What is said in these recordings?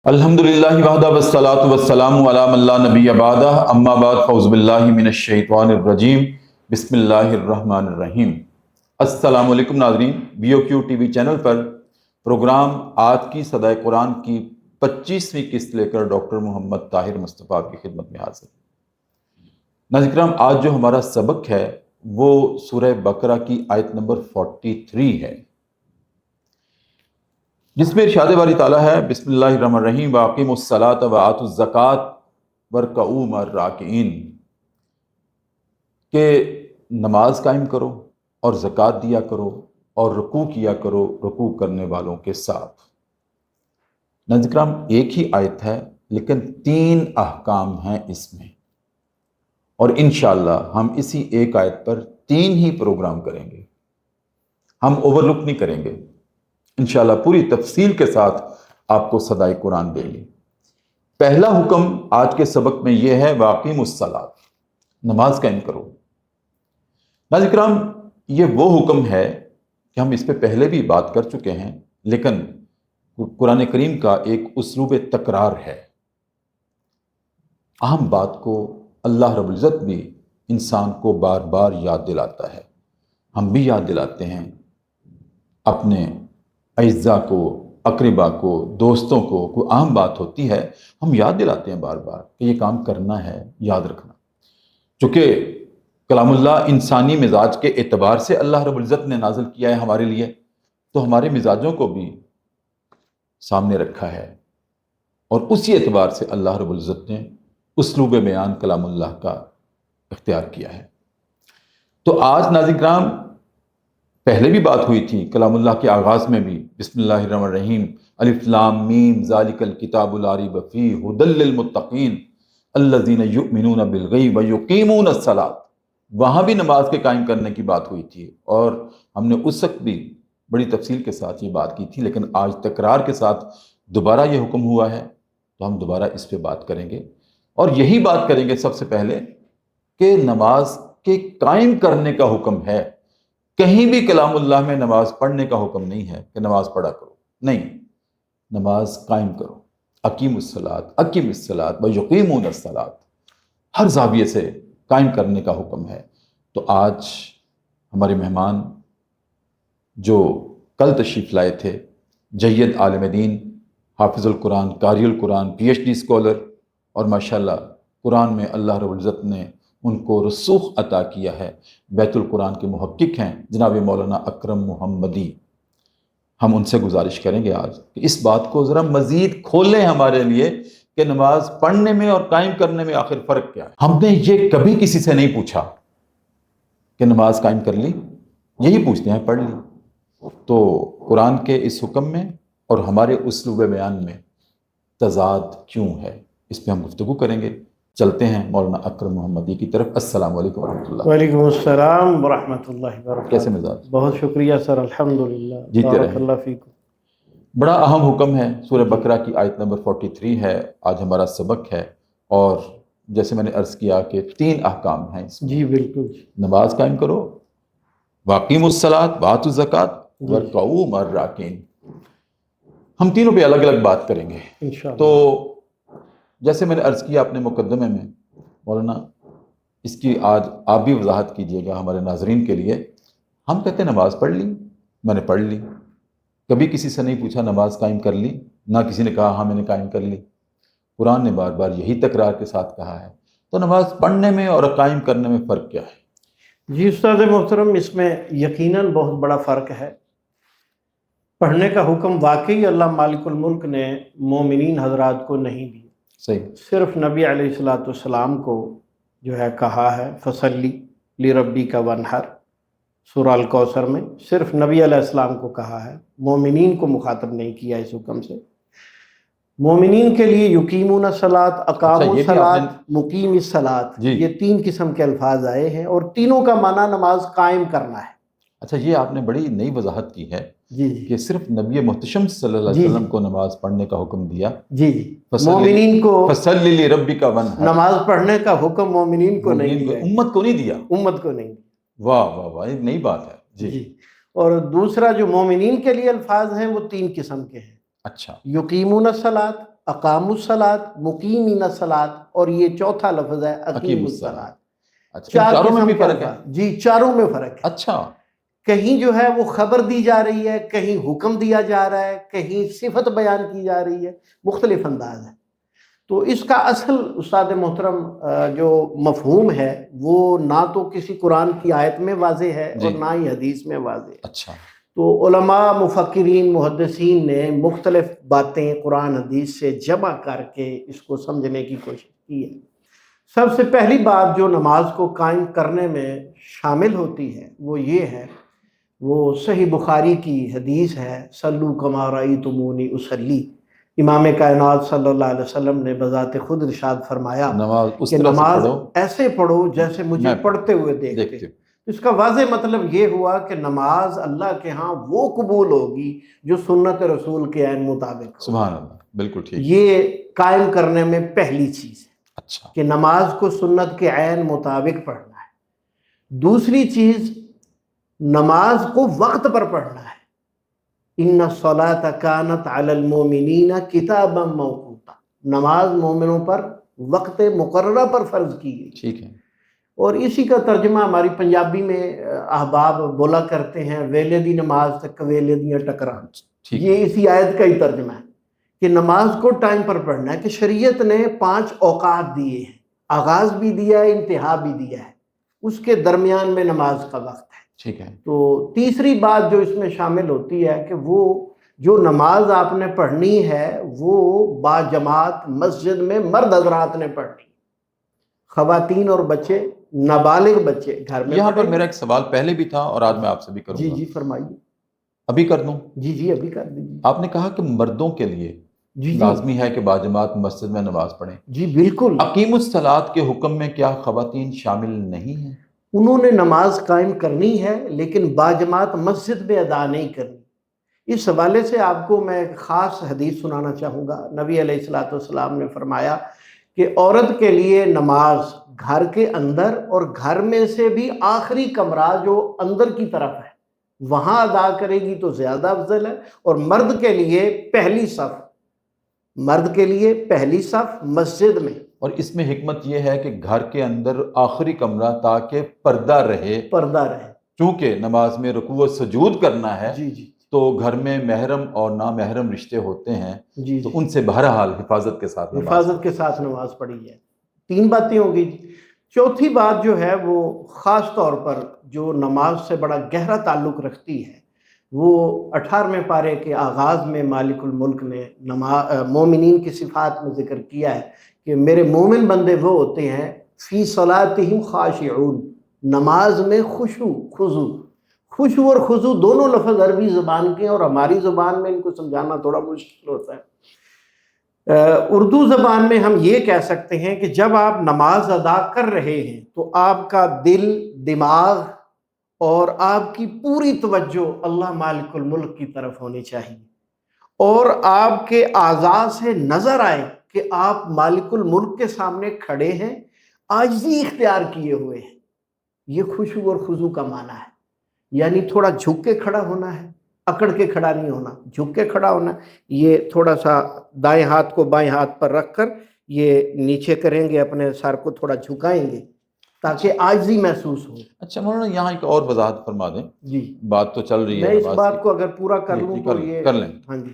الحمدللہ وحدہ والصلاۃ والسلام علی من لا نبی بعدہ اما بعد فاعوذ باللہ من الشیطان الرجیم بسم اللہ الرحمن الرحیم۔ السلام علیکم ناظرین، بی او کیو ٹی وی چینل پر پروگرام آج کی صدائے قرآن کی 25ویں قسط لے کر ڈاکٹر محمد طاہر مصطفیٰ کی خدمت میں حاضر۔ ناظرین کرام، آج جو ہمارا سبق ہے وہ سورہ بقرہ کی آیت نمبر 43 ہے، جس میں ارشاد باری تعالیٰ ہے بسم اللہ الرحمن الرحیم وَأَقِیمُوا الصَّلَاةَ وَآتُوا الزَّکَاةَ وَارْکَعُوا مَعَ الرَّاکعِینَ، کہ نماز قائم کرو اور زکوٰۃ دیا کرو اور رکوع کیا کرو رکوع کرنے والوں کے ساتھ۔ ناظرین کرام، ایک ہی آیت ہے لیکن 3 احکام ہیں اس میں، اور انشاءاللہ ہم اسی ایک آیت پر 3 ہی پروگرام کریں گے، ہم اوور لک نہیں کریں گے، انشاءاللہ پوری تفصیل کے ساتھ آپ کو صدائے قرآن دیں گے۔ پہلا حکم آج کے سبق میں یہ ہے وَأَقِیمُوا الصَّلَاةَ، نماز قائم کرو۔ ناظرین کرام، یہ وہ حکم ہے کہ ہم اس پہ پہلے بھی بات کر چکے ہیں، لیکن قرآن کریم کا ایک اسلوب تکرار ہے۔ اہم بات کو اللہ رب العزت بھی انسان کو بار بار یاد دلاتا ہے، ہم بھی یاد دلاتے ہیں اپنے اعزاء کو، اقربا کو، دوستوں کو۔ کوئی اہم بات ہوتی ہے ہم یاد دلاتے ہیں بار بار کہ یہ کام کرنا ہے، یاد رکھنا۔ چونکہ کلام اللہ انسانی مزاج کے اعتبار سے اللہ رب العزت نے نازل کیا ہے ہمارے لیے، تو ہمارے مزاجوں کو بھی سامنے رکھا ہے، اور اسی اعتبار سے اللہ رب العزت نے اسلوب بیان کلام اللہ کا اختیار کیا ہے۔ تو آج ناظرین کرام، پہلے بھی بات ہوئی تھی کلام اللہ کے آغاز میں بھی، بسم اللہ الرحمن الرحیم الف لام میم ذالک الکتاب لا ریب فیہ ھدی للمتقین الذین یؤمنون بالغیب ویقیمون الصلاۃ، وہاں بھی نماز کے قائم کرنے کی بات ہوئی تھی، اور ہم نے اس وقت بھی بڑی تفصیل کے ساتھ یہ بات کی تھی، لیکن آج تکرار کے ساتھ دوبارہ یہ حکم ہوا ہے تو ہم دوبارہ اس پہ بات کریں گے، اور یہی بات کریں گے سب سے پہلے کہ نماز کے قائم کرنے کا حکم ہے۔ کہیں بھی کلام اللہ میں نماز پڑھنے کا حکم نہیں ہے کہ نماز پڑھا کرو، نہیں، نماز قائم کرو۔ اقیم الصلاۃ، اقیم الصلاۃ ویقیمون الصلاۃ، ہر زاویے سے قائم کرنے کا حکم ہے۔ تو آج ہمارے مہمان جو کل تشریف لائے تھے، جید عالم دین، حافظ القرآن، قاری القرآن، پی ایچ ڈی اسکالر، اور ماشاءاللہ قرآن میں اللہ رب العزت نے ان کو رسوخ عطا کیا ہے، بیت القرآن کے محقق ہیں جناب مولانا اکرم محمدی۔ ہم ان سے گزارش کریں گے آج کہ اس بات کو ذرا مزید کھولیں ہمارے لیے کہ نماز پڑھنے میں اور قائم کرنے میں آخر فرق کیا ہے۔ ہم نے یہ کبھی کسی سے نہیں پوچھا کہ نماز قائم کر لی، یہی پوچھتے ہیں پڑھ لی۔ تو قرآن کے اس حکم میں اور ہمارے اسلوب بیان میں تضاد کیوں ہے، اس پہ ہم گفتگو کریں گے۔ چلتے ہیں مولانا اکرم محمدی کی طرف۔ السلام علیکم ورحمۃ اللہ۔ وعلیکم السلام ورحمۃ اللہ وبرکاتہ۔ کیسے مزاج؟ بہت شکریہ سر، الحمدللہ، جیتے بارک رہیں۔ اللہ فیکم۔ بڑا اہم حکم ہے، سورہ بقرہ کی آیت نمبر 43 ہے، آج ہمارا سبق ہے، اور جیسے میں نے عرض کیا کہ 3 احکام ہیں اس میں۔ جی بالکل، نماز قائم کرو، واقیموا الصلاۃ وآتوا الزکاۃ وارکعوا مع الراکعین۔ ہم تینوں پہ الگ الگ بات کریں گے۔ انشاءاللہ۔ تو جیسے میں نے عرض کیا اپنے مقدمے میں، مولانا اس کی آج آپ بھی وضاحت کیجئے گا ہمارے ناظرین کے لیے۔ ہم کہتے ہیں نماز پڑھ لی، میں نے پڑھ لی، کبھی کسی سے نہیں پوچھا نماز قائم کر لی، نہ کسی نے کہا ہاں میں نے قائم کر لی۔ قرآن نے بار بار یہی تکرار کے ساتھ کہا ہے، تو نماز پڑھنے میں اور قائم کرنے میں فرق کیا ہے؟ جی استاد محترم، اس میں یقیناً بہت بڑا فرق ہے۔ پڑھنے کا حکم واقعی اللہ مالک الملک نے مومنین حضرات کو نہیں دیا، صحیح، صرف نبی علیہ الصلاۃ والسلام کو جو ہے کہا ہے فصلی لربک وانحر، سورہ الکوثر میں صرف نبی علیہ السلام کو کہا ہے، مومنین کو مخاطب نہیں کیا اس حکم سے۔ مومنین کے لیے یقیمون الصلاۃ، اقاموا یہ بھی آپ الصلاۃ، نے مقیم الصلاۃ، جی یہ 3 قسم کے الفاظ آئے ہیں، اور تینوں کا معنی نماز قائم کرنا ہے۔ اچھا، یہ آپ نے بڑی نئی وضاحت کی ہے جی جی کہ صرف نبی محتشم صلی اللہ علیہ وسلم کو نماز پڑھنے کا حکم دیا، جی جی، مومنین کو فصلی لربک وانحر، نماز پڑھنے کا حکم مومنین کو نہیں دیا، امت کو نہیں دیا۔ امت کو نہیں دیا۔ واہ واہ واہ، ایک نئی بات ہے جی۔ جی، اور دوسرا جو مومنین کے لیے الفاظ ہیں وہ 3 قسم کے ہیں۔ اچھا، یقیمون الصلاۃ، اقام الصلاۃ، مقیمین الصلاۃ، اور یہ چوتھا لفظ ہے اقیم الصلاۃ۔ اچھا، ان چاروں میں قسم بھی کے فرق ہے؟ الفاظ، جی چاروں میں فرق ہے۔ اچھا، کہیں جو ہے وہ خبر دی جا رہی ہے، کہیں حکم دیا جا رہا ہے، کہیں صفت بیان کی جا رہی ہے، مختلف انداز ہے۔ تو اس کا اصل استاد محترم جو مفہوم ہے وہ نہ تو کسی قرآن کی آیت میں واضح ہے جی، اور نہ ہی حدیث میں واضح ہے۔ اچھا، تو علماء، مفکرین، محدثین نے مختلف باتیں قرآن حدیث سے جمع کر کے اس کو سمجھنے کی کوشش کی ہے۔ سب سے پہلی بات جو نماز کو قائم کرنے میں شامل ہوتی ہے وہ یہ ہے، وہ صحیح بخاری کی حدیث ہے، صلو کما رأیتمونی اصلی۔ امام کائنات صلی اللہ علیہ وسلم نے بذات خود ارشاد فرمایا نماز اس کہ طرح سے نماز پڑھو ایسے پڑھو جیسے مجھے میں پڑھتے ہوئے دیکھتے۔ دیکھتے ہوں۔ اس کا واضح مطلب یہ ہوا کہ نماز اللہ کے ہاں وہ قبول ہوگی جو سنت رسول کے عین مطابق ہو۔ سبحان اللہ، بالکل ٹھیک۔ یہ قائم کرنے میں پہلی چیز ہے اچھا، کہ نماز کو سنت کے عین مطابق پڑھنا ہے۔ دوسری چیز، نماز کو وقت پر پڑھنا ہے۔ ان الصلاۃ کانت علی المؤمنین کتابا موقوتا، نماز مومنوں پر وقت مقررہ پر فرض کی گئی۔ ٹھیک ہے، اور اسی کا ترجمہ ہماری پنجابی میں احباب بولا کرتے ہیں، ویلے دی نماز تے کویلے دیاں ٹکراں۔ ٹھیک ہے، یہ اسی آیت کا ہی ترجمہ ہے کہ نماز کو ٹائم پر پڑھنا ہے، کہ شریعت نے 5 اوقات دیے ہیں، آغاز بھی دیا ہے، انتہا بھی دیا ہے، اس کے درمیان میں نماز کا وقت ہے۔ ٹھیک ہے، تو تیسری بات جو اس میں شامل ہوتی ہے کہ وہ جو نماز آپ نے پڑھنی ہے وہ با جماعت مسجد میں مرد حضرات نے پڑھنی، خواتین اور بچے، نابالغ بچے گھر میں یہاں پر پڑھیں۔ میرا ایک سوال پہلے بھی تھا اور آج میں آپ سے بھی کروں جی گا۔ جی فرمائیے۔ ابھی کر دوں؟ جی ابھی کر دیجیے۔ آپ نے کہا کہ مردوں کے لیے جی لازمی ہے کہ باجماعت مسجد میں نماز پڑھیں۔ جی بالکل۔ اقیم الصلاۃ کے حکم میں کیا خواتین شامل نہیں ہیں؟ انہوں نے نماز قائم کرنی ہے لیکن باجماعت مسجد میں ادا نہیں کرنی۔ اس حوالے سے آپ کو میں ایک خاص حدیث سنانا چاہوں گا۔ نبی علیہ الصلوۃ والسلام نے فرمایا کہ عورت کے لیے نماز گھر کے اندر اور گھر میں سے بھی آخری کمرہ جو اندر کی طرف ہے وہاں ادا کرے گی تو زیادہ افضل ہے، اور مرد کے لیے پہلی صف، مرد کے لیے پہلی صف مسجد میں۔ اور اس میں حکمت یہ ہے کہ گھر کے اندر آخری کمرہ تاکہ پردہ رہے، پردہ رہے، چونکہ نماز میں رکوع و سجود کرنا ہے جی جی تو گھر میں محرم اور نامحرم رشتے ہوتے ہیں، جی تو ان سے بہرحال حفاظت کے ساتھ نماز حفاظت کے ساتھ نماز پڑھی ہے۔ 3 باتیں ہوں گی۔ چوتھی بات جو ہے وہ خاص طور پر جو نماز سے بڑا گہرا تعلق رکھتی ہے، وہ 18ویں پارے کے آغاز میں مالک الملک نے مومنین کی صفات میں ذکر کیا ہے کہ میرے مومن بندے وہ ہوتے ہیں فی صلاتہم خاشعون، نماز میں خشوع خضوع۔ خشوع اور خضوع دونوں لفظ عربی زبان کے ہیں اور ہماری زبان میں ان کو سمجھانا تھوڑا مشکل ہوتا ہے۔ اردو زبان میں ہم یہ کہہ سکتے ہیں کہ جب آپ نماز ادا کر رہے ہیں تو آپ کا دل، دماغ اور آپ کی پوری توجہ اللہ مالک الملک کی طرف ہونی چاہیے، اور آپ کے اعضاء سے نظر آئے کہ آپ مالک الملک کے سامنے کھڑے ہیں، عاجزی اختیار کیے ہوئے ہیں۔ یہ خشوع اور خضوع کا معنی ہے، یعنی تھوڑا جھک کے کھڑا ہونا ہے، اکڑ کے کھڑا نہیں ہونا، جھک کے کھڑا ہونا۔ یہ تھوڑا سا دائیں ہاتھ کو بائیں ہاتھ پر رکھ کر یہ نیچے کریں گے، اپنے سر کو تھوڑا جھکائیں گے تاکہ عاجزی محسوس ہو۔ اچھا مولانا، یہاں ایک اور وضاحت فرما دیں، جی بات تو چل رہی ہے میں اس نماز بات کی۔ کو اگر پورا کر جی، لوں جی، تو یہ کر لیں۔ ہاں جی،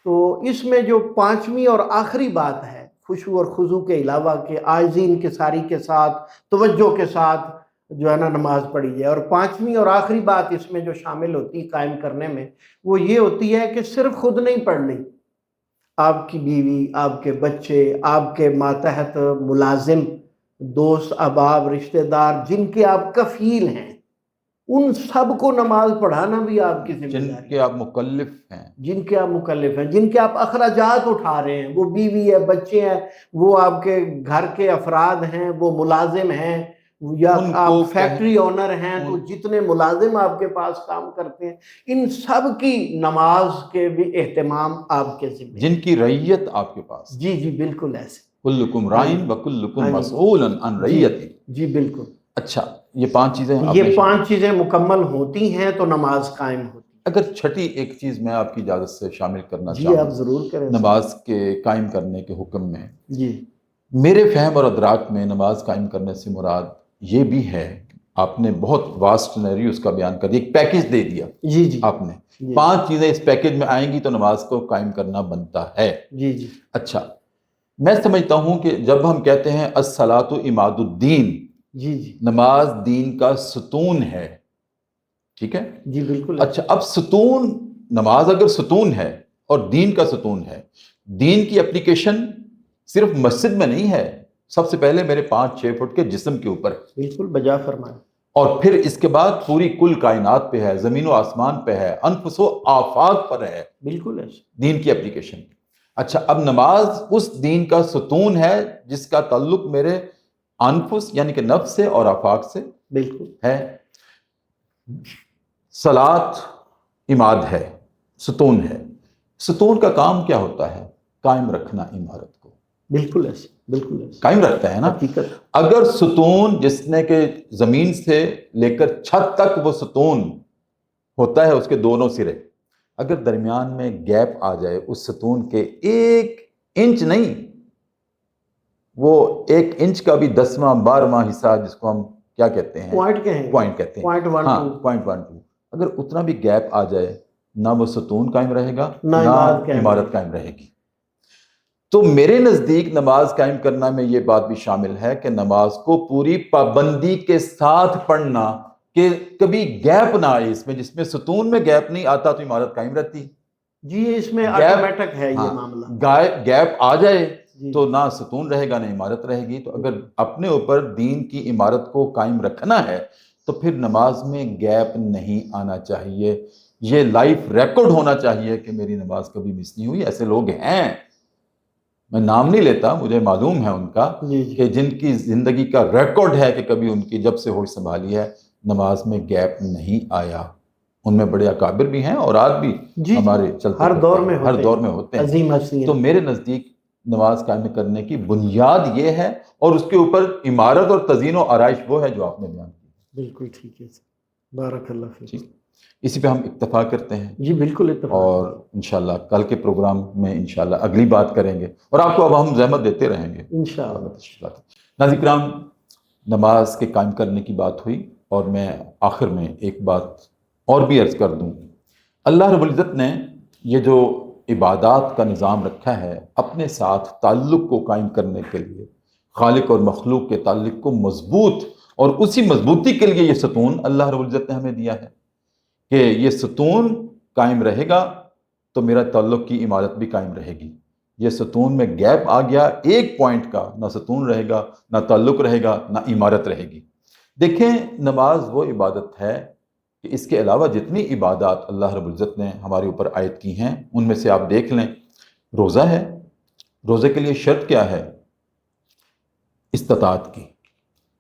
تو اس میں جو 5ویں اور آخری بات ہے خشوع اور خضوع کے علاوہ کہ عاجزی انکساری کے ساتھ، توجہ کے ساتھ جو ہے نا نماز پڑھی جائے، اور 5ویں اور آخری بات اس میں جو شامل ہوتی ہے قائم کرنے میں وہ یہ ہوتی ہے کہ صرف خود نہیں پڑھنی، آپ کی بیوی، آپ کے بچے، آپ کے ماتحت ملازم، دوست احباب، رشتہ دار جن کے آپ کفیل ہیں، ان سب کو نماز پڑھانا بھی آپ کی ذمہ جن داری ہے، کے آپ مکلف ہیں، جن کے آپ مکلف ہیں، جن کے آپ اخراجات اٹھا رہے ہیں، وہ بیوی ہے، بچے ہیں، وہ آپ کے گھر کے افراد ہیں، وہ ملازم ہیں، یا ان کو آپ فیکٹری اونر ہیں تو جتنے ملازم آپ کے پاس کام کرتے ہیں، ان سب کی نماز کے بھی اہتمام آپ کے ذمہ۔ جن کی رعیت آپ کے پاس، جی جی بالکل ایسے۔ کلکم رائن وکلکم ہاں جی، مسئول عن رعیتی۔ جی بالکل۔ اچھا، یہ 5 چیزیں آپ یہ نے 5 چیزیں مکمل ہوتی ہیں تو نماز قائم ہوتی اگر چھٹی ایک چیز میں آپ کی اجازت سے شامل کرنا جی چاہوں آپ ضرور کریں نماز کے قائم کرنے کے حکم میں، جی میرے فہم اور ادراک میں نماز قائم کرنے سے مراد یہ بھی ہے، آپ نے بہت واسٹ سینیریو اس کا بیان کر دیا، ایک پیکج دے دیا جی جی آپ نے، جی 5 چیزیں اس پیکج میں آئیں گی تو نماز کو قائم کرنا بنتا ہے۔ جی جی اچھا، میں سمجھتا ہوں کہ جب ہم کہتے ہیں الصلاۃ عماد الدین، جی جی نماز دین کا ستون ہے، ٹھیک ہے؟ جی بالکل اچھا، اب ستون، نماز اگر ستون ہے اور دین کا ستون ہے، دین کی اپلیکیشن صرف مسجد میں نہیں ہے، سب سے پہلے میرے 5-6 فٹ کے جسم کے اوپر ہے، بالکل بجا فرمائیں، اور پھر اس کے بعد پوری کل کائنات پہ ہے، زمین و آسمان پہ ہے، انفس و آفاق پر ہے بالکل ایسے دین کی اپلیکیشن۔ اچھا، اب نماز اس دین کا ستون ہے جس کا تعلق میرے انفس یعنی کہ نفس سے اور آفاق سے بالکل ہے۔ صلاۃ عماد ہے، ستون ہے، ستون کا کام کیا ہوتا ہے؟ قائم رکھنا عمارت کو، بالکل ایسے بالکل ایسے قائم رکھتا ہے نا۔ حقیقت اگر ستون جس نے کہ زمین سے لے کر چھت تک وہ ستون ہوتا ہے، اس کے دونوں سرے، اگر درمیان میں گیپ آ جائے اس ستون کے 1 انچ نہیں، وہ 1 انچ کا بھی 10واں 12واں حصہ جس کو ہم کیا کہتے ہیں؟ پوائنٹ کہیں پوائنٹ کہتے ہیں، پوائنٹ ون ہاں ٹو پوائنٹ 1-2، اگر اتنا بھی گیپ آ جائے، نہ وہ ستون قائم رہے گا نہ نہ عمارت قائم عمارت رہے قائم رہے گی۔ تو میرے نزدیک نماز قائم کرنا میں یہ بات بھی شامل ہے کہ نماز کو پوری پابندی کے ساتھ پڑھنا، کہ کبھی گیپ نہ آئے اس میں، جس میں ستون میں گیپ نہیں آتا تو عمارت قائم رہتی، جی اس میں گیپ، آٹومیٹک ہے یہ ہاں، معاملہ گیپ آ جائے جی تو نہ ستون رہے گا نہ عمارت رہے گی۔ تو اگر اپنے اوپر دین کی عمارت کو قائم رکھنا ہے تو پھر نماز میں گیپ نہیں آنا چاہیے، یہ لائف ریکارڈ ہونا چاہیے کہ میری نماز کبھی مس نہیں ہوئی۔ ایسے لوگ ہیں، میں نام نہیں لیتا، مجھے معلوم ہے ان کا، جی جی کہ جن کی زندگی کا ریکارڈ ہے کہ کبھی ان کی جب سے ہوش سنبھالی ہے نماز میں گیپ نہیں آیا۔ ان میں بڑے اکابر بھی ہیں اور آج بھی جی ہمارے چلتے ہر پھرتے دور ہیں، میں ہر ہوتے دور ہیں، میں ہوتے ہیں۔ عظیم ہستیاں تو میرے نزدیک نماز قائم کرنے کی بنیاد یہ ہے، اور اس کے اوپر عمارت اور تزئین و آرائش وہ ہے جو آپ نے بیان کی۔ بالکل ٹھیک ہے بارک اللہ فیک۔ ٹھیک، اسی پہ ہم اکتفا کرتے ہیں، جی بالکل اتفاق، اور انشاءاللہ کل کے پروگرام میں انشاءاللہ اگلی بات کریں گے، اور آپ کو اب ہم زحمت دیتے رہیں گے انشاءاللہ۔ ناظرین کرام، نماز کے قائم کرنے کی بات ہوئی، اور میں آخر میں ایک بات اور بھی عرض کر دوں۔ اللہ رب العزت نے یہ جو عبادات کا نظام رکھا ہے اپنے ساتھ تعلق کو قائم کرنے کے لیے، خالق اور مخلوق کے تعلق کو مضبوط، اور اسی مضبوطی کے لیے یہ ستون اللہ رب العزت نے ہمیں دیا ہے کہ یہ ستون قائم رہے گا تو میرا تعلق کی عمارت بھی قائم رہے گی۔ یہ ستون میں گیپ آ گیا 1 پوائنٹ کا، نہ ستون رہے گا، نہ تعلق رہے گا، نہ عمارت رہے گی۔ دیکھیں، نماز وہ عبادت ہے کہ اس کے علاوہ جتنی عبادات اللہ رب العزت نے ہمارے اوپر عائد کی ہیں ان میں سے آپ دیکھ لیں، روزہ ہے، روزے کے لیے شرط کیا ہے؟ استطاعت کی۔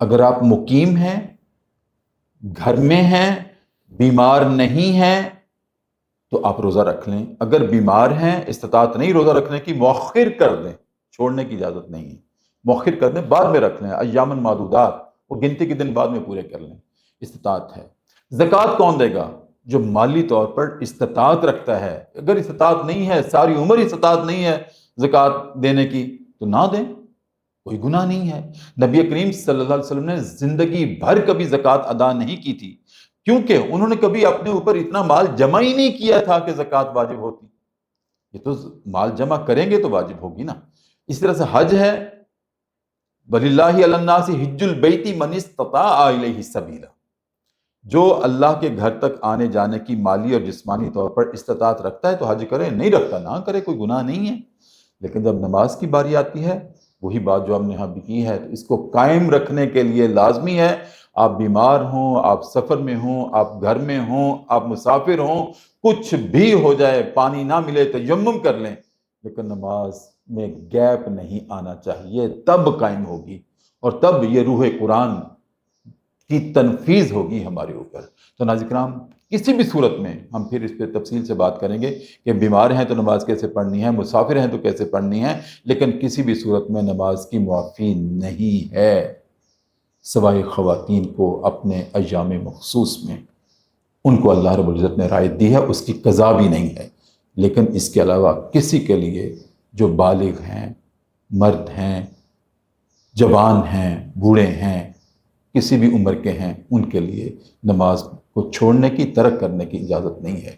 اگر آپ مقیم ہیں، گھر میں ہیں، بیمار نہیں ہیں تو آپ روزہ رکھ لیں۔ اگر بیمار ہیں، استطاعت نہیں روزہ رکھنے کی، مؤخر کر دیں، چھوڑنے کی اجازت نہیں ہے، مؤخر کر دیں، بعد میں رکھ لیں، ایام معدودات، وہ گنتی کے دن بعد میں پورے کر لیں، استطاعت ہے۔ زکوٰۃ کون دے گا؟ جو مالی طور پر استطاعت رکھتا ہے۔ اگر استطاعت نہیں ہے، ساری عمر استطاعت نہیں ہے زکوٰۃ دینے کی، تو نہ دیں، کوئی گناہ نہیں ہے۔ نبی کریم صلی اللہ علیہ وسلم نے زندگی بھر کبھی زکوٰۃ ادا نہیں کی تھی، کیونکہ انہوں نے کبھی اپنے اوپر اتنا مال جمع ہی نہیں کیا تھا کہ زکوٰۃ واجب ہوتی۔ یہ تو مال جمع کریں گے تو واجب ہوگی نا۔ اس طرح سے حج ہے، وَلِلَّهِ عَلَى النَّاسِ حِجُّ الْبَيْتِ مَنِ اسْتَطَاعَ إِلَيْهِ سَبِيلًا، جو اللہ کے گھر تک آنے جانے کی مالی اور جسمانی طور پر استطاعت رکھتا ہے تو حج کرے، نہیں رکھتا نہ کرے، کوئی گناہ نہیں ہے۔ لیکن جب نماز کی باری آتی ہے، وہی بات جو ہم نے یہاں بھی کی ہے، تو اس کو قائم رکھنے کے لیے لازمی ہے، آپ بیمار ہوں، آپ سفر میں ہوں، آپ گھر میں ہوں، آپ مسافر ہوں، کچھ بھی ہو جائے، پانی نہ ملے تیمم کر لیں، لیکن نماز میں گیپ نہیں آنا چاہیے، تب قائم ہوگی، اور تب یہ روح قرآن کی تنفیذ ہوگی ہمارے اوپر۔ تو ناظرین کرام، کسی بھی صورت میں ہم پھر اس پہ تفصیل سے بات کریں گے کہ بیمار ہیں تو نماز کیسے پڑھنی ہے، مسافر ہیں تو کیسے پڑھنی ہے، لیکن کسی بھی صورت میں نماز کی معافی نہیں ہے، سوائے خواتین کو اپنے ایام مخصوص میں ان کو اللہ رب العزت نے رعایت دی ہے، اس کی قضا بھی نہیں ہے۔ لیکن اس کے علاوہ کسی کے لیے جو بالغ ہیں، مرد ہیں، جوان ہیں، بوڑھے ہیں، کسی بھی عمر کے ہیں، ان کے لیے نماز کو چھوڑنے کی، ترک کرنے کی اجازت نہیں ہے۔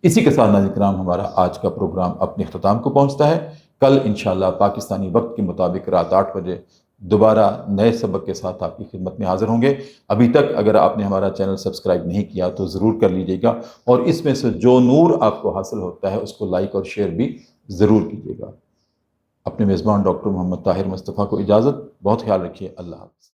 اسی کے ساتھ ناظرین کرام ہمارا آج کا پروگرام اپنے اختتام کو پہنچتا ہے۔ کل انشاءاللہ پاکستانی وقت کے مطابق رات 8 بجے دوبارہ نئے سبق کے ساتھ آپ کی خدمت میں حاضر ہوں گے۔ ابھی تک اگر آپ نے ہمارا چینل سبسکرائب نہیں کیا تو ضرور کر لیجئے گا، اور اس میں سے جو نور آپ کو حاصل ہوتا ہے اس کو لائک اور شیئر بھی ضرور کیجئے گا۔ اپنے میزبان ڈاکٹر محمد طاہر مصطفیٰ کو اجازت، بہت خیال رکھیے، اللہ حافظ۔